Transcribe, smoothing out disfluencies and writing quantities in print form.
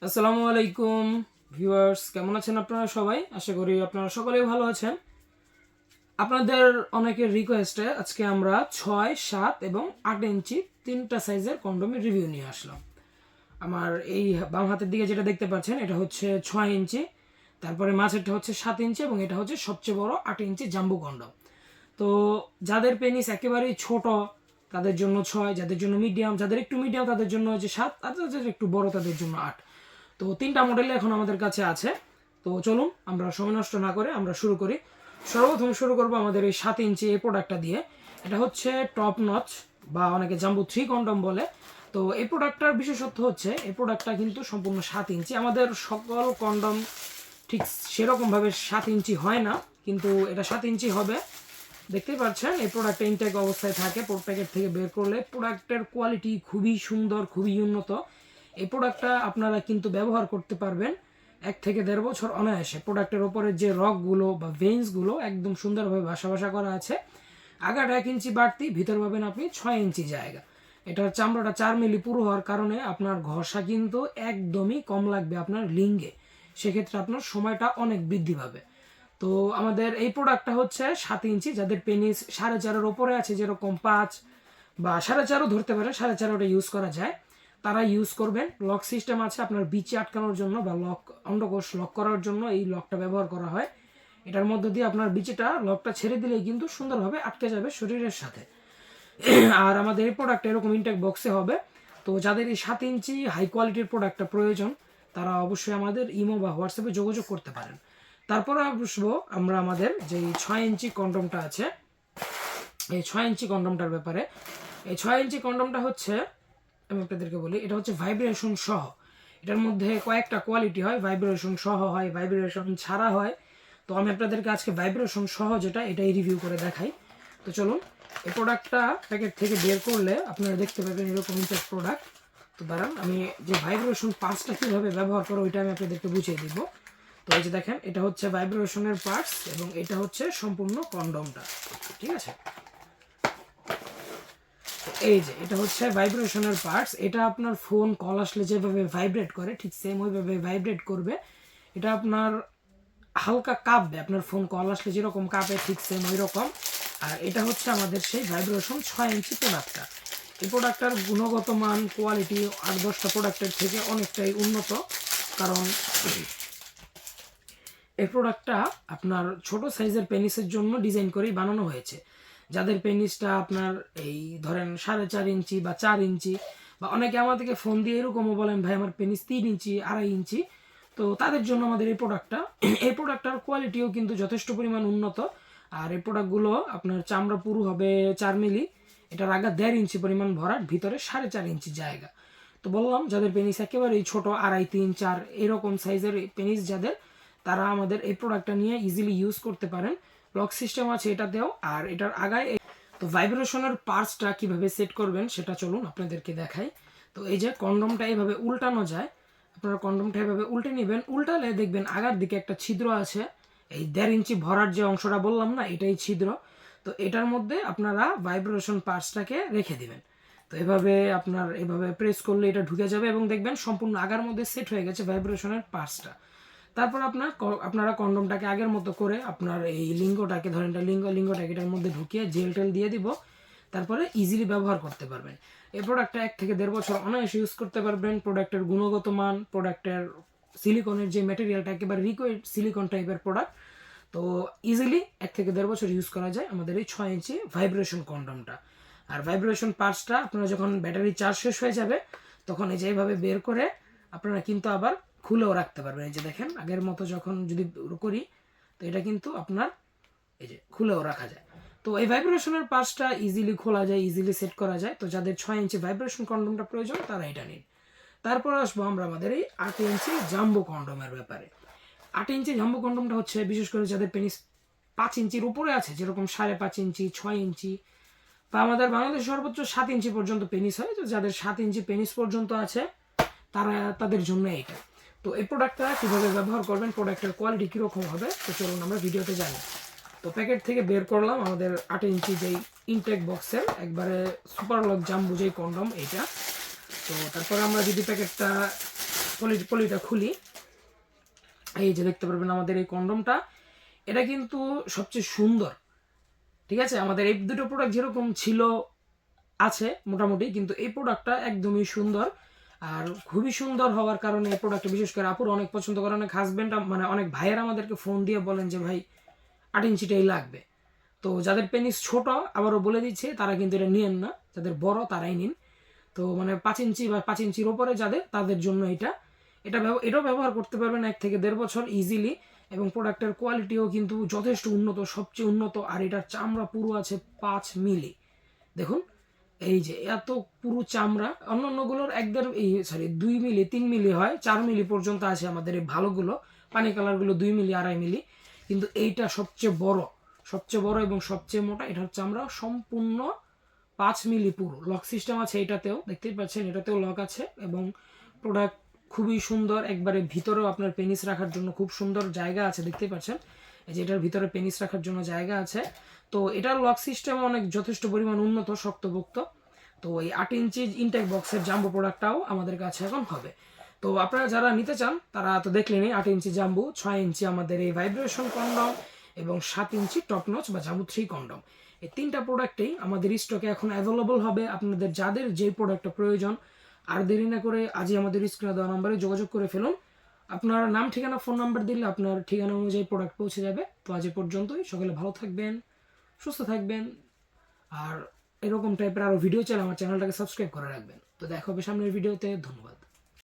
আসসালামু আলাইকুম ভিউয়ার্স, কেমন আছেন আপনারা সবাই? আশা করি আপনারা সকলেই ভালো আছেন। আপনাদের অনেকের রিকোয়েস্টে আজকে আমরা 6, 7 এবং 8 ইঞ্চি তিনটা সাইজের কন্ডোমের রিভিউ নিয়ে আসলাম। আমার এই বাম হাতের দিকে যেটা দেখতে পাচ্ছেন এটা হচ্ছে 6 ইঞ্চি, তারপরে মাঝেরটা হচ্ছে 7 ইঞ্চি এবং এটা হচ্ছে সবচেয়ে বড় 8 ইঞ্চি জাম্বো কন্ডোম। তো যাদের পেনিস একেবারেই ছোট তাদের জন্য 6, যাদের জন্য মিডিয়াম, যাদের একটু মিডিয়াম তাদের জন্য হচ্ছে 7, আর যাদের একটু বড় তাদের জন্য 8। তো তিনটা মডেল এখন আমাদের কাছে আছে। তো চলুন আমরা সময় নষ্ট না করে আমরা শুরু করি। সর্বপ্রথম শুরু করব আমাদের এই 7 ইঞ্চি এই প্রোডাক্টটা দিয়ে। এটা হচ্ছে টপ নচ বা অনেকে জাম্বো 3 কন্ডম বলে। তো এই প্রোডাক্টটার বিশেষত্ব হচ্ছে এই প্রোডাক্টটা কিন্তু সম্পূর্ণ 7 ইঞ্চি। আমাদের সকল কন্ডম ঠিক সেরকমভাবে 7 ইঞ্চি হয় না, কিন্তু এটা 7 ইঞ্চি হবে। দেখতেই পাচ্ছেন এই প্রোডাক্টটা ইনটেক অবস্থায় থাকে, প্যাকেট থেকে বের করলে প্রোডাক্টের কোয়ালিটি খুবই সুন্দর, খুবই উন্নত। এই প্রোডাক্টটা আপনারা কিন্তু ব্যবহার করতে পারবেন 1 থেকে 1.5 বছর অনায়াসে। প্রোডাক্টের ওপরে যে রকগুলো বা ভেইন্সগুলো একদম সুন্দরভাবে বাসা করা আছে। আগাটা 1 ইঞ্চি বাড়তি, ভিতর পাবেন আপনি 6 ইঞ্চি জায়গা। এটার চামড়াটা 4 মিলি পুরো হওয়ার কারণে আপনার ঘষা কিন্তু একদমই কম লাগবে আপনার লিঙ্গে। সেক্ষেত্রে আপনার সময়টা অনেক বৃদ্ধি পাবে। তো আমাদের এই প্রোডাক্টটা হচ্ছে 7 ইঞ্চি, যাদের পেনিস 4.5-এর ওপরে আছে, যেরকম 5 বা 4.5 ধরতে পারে, 4.5 ওটা ইউজ করা যায়, তারা ইউজ করবেন। লক সিস্টেম আছে আপনার বিচি আটকানোর জন্য বা অন্ডকোষ লক করার জন্য এই লকটা ব্যবহার করা হয়। এটার মধ্য দিয়ে আপনার বিচিটা লকটা ছেড়ে দিলেই কিন্তু সুন্দরভাবে আটকে যাবে শরীরের সাথে। আর আমাদের এই প্রোডাক্ট এরকম ইনটেক বক্সে হবে। তো যাদের এই 7 ইঞ্চি হাই কোয়ালিটির প্রোডাক্টটা প্রয়োজন তারা অবশ্যই আমাদের ইমো বা হোয়াটসঅ্যাপে যোগাযোগ করতে পারেন। তারপরে আসবো আমরা আমাদের যে 6 ইঞ্চি কন্ডমটা আছে, এই 6 ইঞ্চি কন্ডমটার ব্যাপারে। এই 6 ইঞ্চি কন্ডমটা হচ্ছে, আমি আপনাদেরকে বলি, এটা হচ্ছে ভাইব্রেশন সহ। এটার মধ্যে কয়েকটা কোয়ালিটি হয়, ভাইব্রেশন সহ হয়, ভাইব্রেশন ছাড়া হয়। তো আমি আপনাদেরকে আজকে ভাইব্রেশন সহ যেটা, এটাই রিভিউ করে দেখাই। তো চলুন, এই প্রোডাক্টটা প্যাকেট থেকে বের করলে আপনারা দেখতে পাবেন এরকম ইনটেক প্রোডাক্ট। তো দাঁড়ান, আমি যে ভাইব্রেশন পার্টসটা কীভাবে ব্যবহার করো ওইটা আমি আপনাদেরকে বুঝিয়ে দিব। তো এই যে দেখেন, এটা হচ্ছে ভাইব্রেশনের পার্টস এবং এটা হচ্ছে সম্পূর্ণ কন্ডমটা। ঠিক আছে, এই যে এটা হচ্ছে ভাইব্রেশনের পার্টস। এটা আপনার ফোন কল আসলে যেভাবে ভাইব্রেট করে ঠিক সেম ওইভাবে ভাইব্রেট করবে। এটা আপনার হালকা কাঁপবে, আপনার ফোন কল আসলে যেরকম কাঁপে ঠিক সেম ওই রকম। আর এটা হচ্ছে আমাদের সেই ভাইব্রেশন 6 ইঞ্চি প্রোডাক্টটা। এই প্রোডাক্টটার গুণগত মান, কোয়ালিটি আর 10টা প্রোডাক্টের থেকে অনেকটাই উন্নত। কারণ এই প্রোডাক্টটা আপনার ছোট সাইজের পেনিসের জন্য ডিজাইন করেই বানানো হয়েছে। যাদের পেনিসটা আপনার এই ধরেন 4.5 ইঞ্চি বা 4 ইঞ্চি, বা অনেকে আমাদেরকে ফোন দিয়ে এরকমও বলেন ভাই আমার পেনিস 3 ইঞ্চি, 2.5 ইঞ্চি, তো তাদের জন্য আমাদের এই প্রোডাক্টটা। এই প্রোডাক্টটার কোয়ালিটিও কিন্তু যথেষ্ট পরিমাণ উন্নত। আর এই প্রোডাক্টগুলো আপনার চামড়া পুরু হবে 4 মিলি, এটার আগা 1.5 ইঞ্চি পরিমাণ ভরাট, ভিতরে 4.5 ইঞ্চি জায়গা। তো বললাম যাদের পেনিস একেবারেই ছোট, 2.5, 3, 4 এরকম সাইজের পেনিস যাদের, তারা আমাদের এই প্রোডাক্টটা নিয়ে ইজিলি ইউজ করতে পারেন। লক সিস্টেম আছে এটাতেও। আর এটার আগায় তো ভাইব্রেশনের পার্টসটা কিভাবে সেট করবেন সেটা চলুন আপনাদেরকে দেখাই। তো এই যে কন্ডমটা এইভাবে উল্টানো যায়, আপনারা কন্ডমটা এভাবে উল্টে নেবেন। উল্টালে দেখবেন আগার দিকে একটা ছিদ্র আছে, এই 1.5 ইঞ্চি ভরার যে অংশটা বললাম না, এটাই ছিদ্র। তো এটার মধ্যে আপনারা ভাইব্রেশন পার্টসটাকে রেখে দিবেন। তো এভাবে আপনার এভাবে প্রেস করলে এটা ঢুকে যাবে এবং দেখবেন সম্পূর্ণ আগার মধ্যে সেট হয়ে গেছে ভাইব্রেশনের পার্টসটা। তারপর আপনারা কন্ডমটাকে আগের মতো করে আপনার এই লিঙ্গটাকে ধরেন, এটা লিঙ্গটাকে এটার মধ্যে ঢুকিয়ে জেল টেল দিয়ে দিব। তারপরে ইজিলি ব্যবহার করতে পারবেন। এই প্রোডাক্টটা 1 থেকে 1.5 বছর অনায়াসে ইউজ করতে পারবেন। প্রোডাক্টের গুণগত মান, প্রোডাক্টের সিলিকনের যে ম্যাটেরিয়ালটা একেবারে লিকুইড সিলিকন টাইপের প্রোডাক্ট। তো ইজিলি 1 থেকে 1.5 বছর ইউজ করা যায় আমাদের এই 6 ইঞ্চি ভাইব্রেশন কন্ডমটা। আর ভাইব্রেশন পার্টসটা আপনারা যখন ব্যাটারি চার্জ শেষ হয়ে যাবে তখন এই যে এইভাবে বের করে আপনারা কিন্তু আবার খুলেও রাখতে পারবেন। এই যে দেখেন, আগের মতো যখন যদি করি তো এটা কিন্তু আপনার এই যে খুলেও রাখা যায়। তো এই ভাইব্রেশনের পার্টসটা ইজিলি খোলা যায়, ইজিলি সেট করা যায়। তো যাদের 6 ইঞ্চি ভাইব্রেশন কন্ডমটা প্রয়োজন তারা এটা নিন। তারপর আসবো আমরা আমাদের এই 8 ইঞ্চি জাম্বো কন্ডমের ব্যাপারে। 8 ইঞ্চি জাম্বো কন্ডমটা হচ্ছে বিশেষ করে যাদের পেনিস 5 ইঞ্চির উপরে আছে, যেরকম 5.5 ইঞ্চি, 6 ইঞ্চি, বা আমাদের বাংলাদেশ সর্বোচ্চ 7 ইঞ্চি পর্যন্ত পেনিস হয়। তো যাদের 7 ইঞ্চি পেনিস পর্যন্ত আছে তারা, তাদের জন্য এইটা। তো এই প্রোডাক্টটা কীভাবে ব্যবহার করবেন, প্রোডাক্টের কোয়ালিটি কীরকম হবে, তো চলুন আমরা ভিডিওতে জানি। তো প্যাকেট থেকে বের করলাম আমাদের 8 ইঞ্চি যেই ইনটেক বক্সের একবারে সুপার লক জাম্বো যেই কন্ডম এইটা। তো তারপরে আমরা যদি প্যাকেটটা পলিটা খুলি, এই যে দেখতে পারবেন আমাদের এই কন্ডমটা, এটা কিন্তু সবচেয়ে সুন্দর। ঠিক আছে, আমাদের এই দুটো প্রোডাক্ট যেরকম ছিল আছে মোটামুটি, কিন্তু এই প্রোডাক্টটা একদমই সুন্দর। আর খুবই সুন্দর হওয়ার কারণে এই প্রোডাক্টটা বিশেষ করে আপুর অনেক পছন্দ করে, অনেক হাজব্যান্ড মানে অনেক ভাইয়েরা আমাদেরকে ফোন দিয়ে বলেন যে ভাই 8 ইঞ্চিটাই লাগবে। তো যাদের পেনিস ছোট, আবারও বলে দিচ্ছে, তারা কিন্তু এটা নিয়েন না, যাদের বড় তারাই নিন। তো মানে 5 ইঞ্চি বা 5 ইঞ্চির ওপরে যাদের, তাদের জন্য এটাও ব্যবহার করতে পারবেন 1 থেকে 1.5 বছর ইজিলি। এবং প্রোডাক্টের কোয়ালিটিও কিন্তু যথেষ্ট উন্নত, সবচেয়ে উন্নত। আর এটার চামড়া পুরো আছে 5 মিলি, দেখুন এই যে এত পুরো চামড়া। অন্যান্যগুলোর 2 মিলি 3 মিলি হয়, 4 মিলি পর্যন্ত আছে আমাদের এই ভালোগুলো, পানি কালারগুলো 2 মিলি 2.5 মিলি। কিন্তু এইটা সবচেয়ে বড় এবং সবচেয়ে মোটা। এটার চামড়া সম্পূর্ণ 5 মিলি পুরো। লক সিস্টেম আছে এটাতেও, দেখতেই পাচ্ছেন এটাতেও লক আছে। এবং প্রোডাক্ট খুবই সুন্দর, একবারে ভিতরেও আপনার পেনিস রাখার জন্য খুব সুন্দর জায়গা আছে, দেখতেই পাচ্ছেন এই যে এটার ভিতরে পেনিস রাখার জন্য জায়গা আছে। তো এটার লক সিস্টেম অনেক যথেষ্ট পরিমাণ উন্নত, শক্তপোক্ত। তো এই 8 ইঞ্চি ইনটেক বক্সের জাম্বো প্রোডাক্টটাও আমাদের কাছে এখন হবে। তো আপনারা যারা নিতে চান তারা তো দেখলেনই, 8 ইঞ্চি জাম্বো, 6 ইঞ্চি আমাদের এই ভাইব্রেশন কন্ডম, এবং 7 ইঞ্চি টপ নচ বা জাম্বো 3 কন্ডম। এই 3টা প্রোডাক্টেই আমাদের স্টকে এখন অ্যাভেলেবল হবে। আপনাদের যাদের যে প্রোডাক্টটা প্রয়োজন, আর দেরি না করে আজই আমাদের স্ক্রিনে দেওয়া নম্বরে যোগাযোগ করে ফেলুন। আপনার নাম, ঠিকানা, ফোন নাম্বার দিলে আপনার ঠিকানা অনুযায়ী প্রোডাক্ট পৌঁছে যাবে। তো আজ পর্যন্তই, সকলে ভালো থাকবেন, সুস্থ থাকবেন। আর এরকম টাইপের আরও ভিডিও চাইলে আমার চ্যানেলটাকে সাবস্ক্রাইব করে রাখবেন। তো দেখা হবে সামনের ভিডিওতে। ধন্যবাদ।